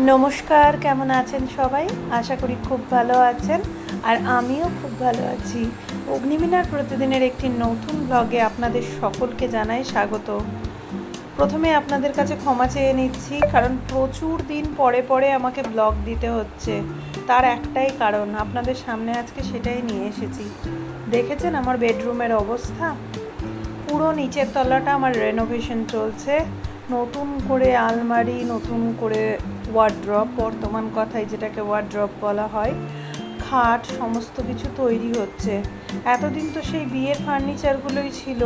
নমস্কার, কেমন আছেন সবাই? আশা করি খুব ভালো আছেন আর আমিও খুব ভালো আছি। অগ্নিবীণার প্রতিদিনের একটি নতুন ব্লগে আপনাদের সকলকে জানাই স্বাগত। প্রথমে আপনাদের কাছে ক্ষমা চেয়ে নিচ্ছি, কারণ প্রচুর দিন পরে পরে আমাকে ব্লগ দিতে হচ্ছে। তার একটাই কারণ, আপনাদের সামনে আজকে সেটাই নিয়ে এসেছি। দেখেছেন আমার বেডরুমের অবস্থা? পুরো নিচের তলাটা আমার রেনোভেশন চলছে। নতুন করে আলমারি, নতুন করে ওয়ার্ড্রপ, বর্তমান কথায় যেটাকে ওয়ার্ড্রপ বলা হয়, খাট, সমস্ত কিছু তৈরি হচ্ছে। এতদিন তো সেই বিয়ের ফার্নিচারগুলোই ছিল,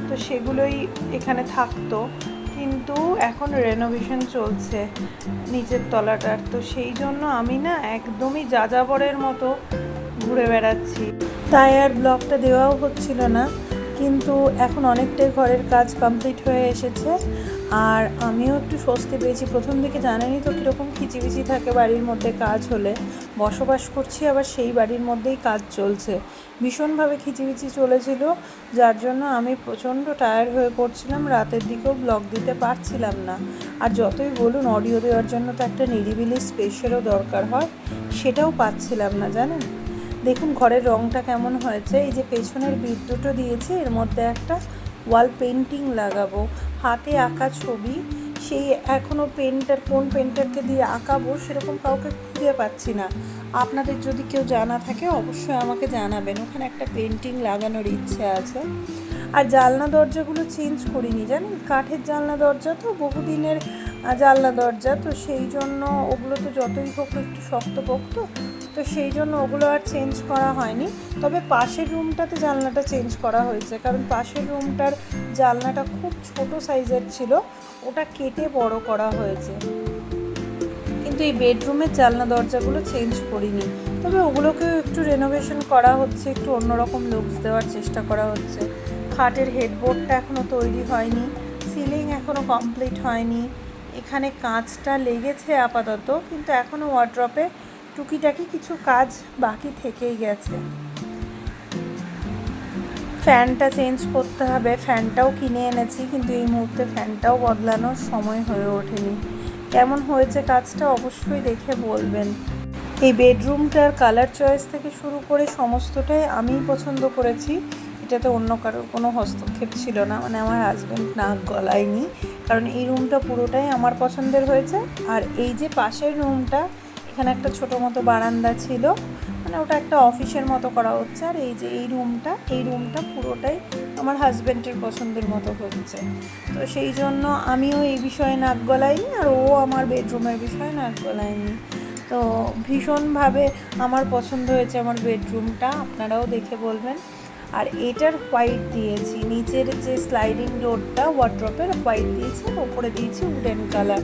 তো সেগুলোই এখানে থাকতো, কিন্তু এখন রেনোভেশন চলছে নিচের তলাটার। তো সেই জন্য আমি না একদমই যাযাবরের মতো ঘুরে বেড়াচ্ছি, তাই আর ব্লগটা দেওয়াও হচ্ছিল না। কিন্তু এখন অনেকটাই ঘরের কাজ কমপ্লিট হয়ে এসেছে আর আমিও একটু স্বস্তি পেয়েছি। প্রথম দিকে জানেনই তো কীরকম খিচিবিচি থাকে বাড়ির মধ্যে কাজ হলে। বসবাস করছি আবার সেই বাড়ির মধ্যেই কাজ চলছে, ভীষণভাবে খিচিবিচি চলেছিল, যার জন্য আমি প্রচণ্ড টায়ার্ড হয়ে পড়ছিলাম। রাতের দিকেও ব্লগ দিতে পারছিলাম না। আর যতই বলুন, অডিও দেওয়ার জন্য তো একটা নিরিবিলি স্পেসেরও দরকার হয়, সেটাও পাচ্ছিলাম না জানেন। দেখুন ঘরের রঙটা কেমন হয়েছে। এই যে পেছনের বিট দুটো দিয়েছি, এর মধ্যে একটা ওয়াল পেন্টিং লাগাবো, হাতে আঁকা ছবি। সেই এখনও কোন পেন্টারকে দিয়ে আঁকাবো সেরকম কাউকে খুঁজে পাচ্ছি না। আপনাদের যদি কেউ জানা থাকে অবশ্যই আমাকে জানাবেন। ওখানে একটা পেন্টিং লাগানোর ইচ্ছে আছে। আর জানলা দরজাগুলো চেঞ্জ করিনি জানেন, কাঠের জানলা দরজা তো, বহুদিনের জানলা দরজা, তো সেই জন্য ওগুলো তো যতই হোক একটু শক্তপোক্ত, তো সেই জন্য ওগুলো আর চেঞ্জ করা হয়নি। তবে পাশের রুমটাতে জানলাটা চেঞ্জ করা হয়েছে, কারণ পাশের রুমটার জানলাটা খুব ছোট সাইজের ছিল, ওটা কেটে বড় করা হয়েছে। কিন্তু এই বেডরুমের জানলা দরজাগুলো চেঞ্জ করিনি। তবে ওগুলোকেও একটু রেনোভেশন করা হচ্ছে, একটু অন্যরকম লুকস দেওয়ার চেষ্টা করা হচ্ছে। খাটের হেডবোর্ডটা এখনও তৈরি হয়নি, সিলিং এখনও কমপ্লিট হয়নি। এখানে কাঁচটা লেগেছে আপাতত, কিন্তু এখনও ওয়ার্ড্রপে টুকিটাকি কিছু কাজ বাকি থেকেই গেছে। ফ্যানটা চেঞ্জ করতে হবে, ফ্যানটাও কিনে এনেছি, কিন্তু এই মুহূর্তে ফ্যানটাও বদলানোর সময় হয়ে ওঠেনি। কেমন হয়েছে কাজটা অবশ্যই দেখে বলবেন। এই বেডরুমটার কালার চয়েস থেকে শুরু করে সমস্তটাই আমিই পছন্দ করেছি। এটাতে অন্য কারোর কোনো হস্তক্ষেপ ছিল না, মানে আমার হাজব্যান্ড নাক গলায়নি, কারণ এই রুমটা পুরোটাই আমার পছন্দের হয়েছে। আর এই যে পাশের রুমটা, এখানে একটা ছোটো মতো বারান্দা ছিল, মানে ওটা একটা অফিসের মতো করা হচ্ছে। আর এই যে এই রুমটা পুরোটাই আমার হাজব্যান্ডের পছন্দের মতো হচ্ছে। তো সেই জন্য আমিও এই বিষয়ে নাক গলাইনি, আর ও আমার বেডরুমের বিষয়ে নাক গলায়নি। তো ভীষণভাবে আমার পছন্দ হয়েছে আমার বেডরুমটা, আপনারাও দেখে বলবেন। আর এটার হোয়াইট দিয়েছি, নিচের যে স্লাইডিং ডোরটা ওয়ার্ড্রপের হোয়াইট দিয়েছি, আর ওপরে দিয়েছি উডেন কালার।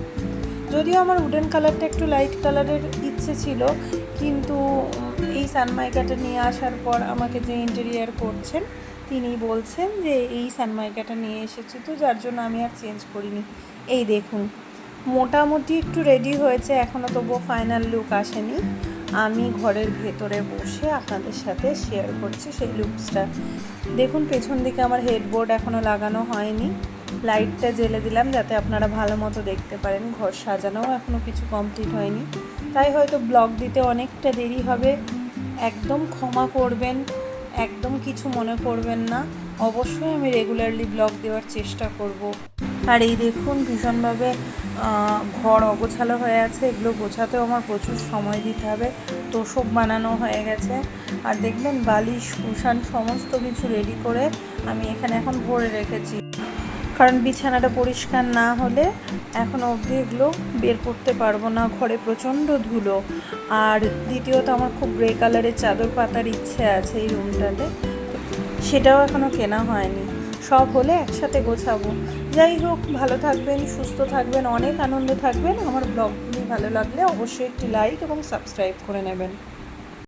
যদিও আমার উডেন কালারটা একটু লাইট কালারের ইচ্ছে ছিল, কিন্তু এই সানমাইকাটা নিয়ে আসার পর আমাকে যে ইন্টেরিয়ার করছেন তিনি বলছেন যে এই সানমাইকাটা নিয়ে এসেছি, তো যার জন্য আমি আর চেঞ্জ করিনি। এই দেখুন মোটামুটি একটু রেডি হয়েছে, এখনও তবুও ফাইনাল লুক আসেনি। আমি ঘরের ভেতরে বসে আপনাদের সাথে শেয়ার করছি সেই লুকসটা। দেখুন পেছন দিকে আমার হেডবোর্ড এখনও লাগানো হয়নি, লাইটটা জ্বেলে দিলাম যাতে আপনারা ভালো মতো দেখতে পারেন। ঘর সাজানোও এখনও কিছু কমপ্লিট হয়নি, তাই হয়তো ব্লগ দিতে অনেকটা দেরি হবে। একদম ক্ষমা করবেন, একদম কিছু মনে করবেন না। অবশ্যই আমি রেগুলারলি ব্লগ দেওয়ার চেষ্টা করব। আর এই দেখুন ভীষণভাবে ঘর অগোছালো হয়ে আছে, এগুলো গোছাতেও আমার প্রচুর সময় দিতে হবে। তোষক বানানো হয়ে গেছে, আর দেখবেন বালিশ কুশান সমস্ত কিছু রেডি করে আমি এখানে এখন ভরে রেখেছি, কারণ বিছানাটা পরিষ্কার না হলে এখনও অবধি এগুলো বের করতে পারবো না। ঘরে প্রচণ্ড ধুলো। আর দ্বিতীয়ত আমার খুব গ্রে কালারের চাদর পাতার ইচ্ছে আছে এই রুমটাতে, সেটাও এখনও কেনা হয়নি। সব হলে একসাথে গোছাবো। যাই হোক, ভালো থাকবেন, সুস্থ থাকবেন, অনেক আনন্দে থাকবেন। আমার ব্লগগুলি ভালো লাগলে অবশ্যই একটি লাইক এবং সাবস্ক্রাইব করে নেবেন।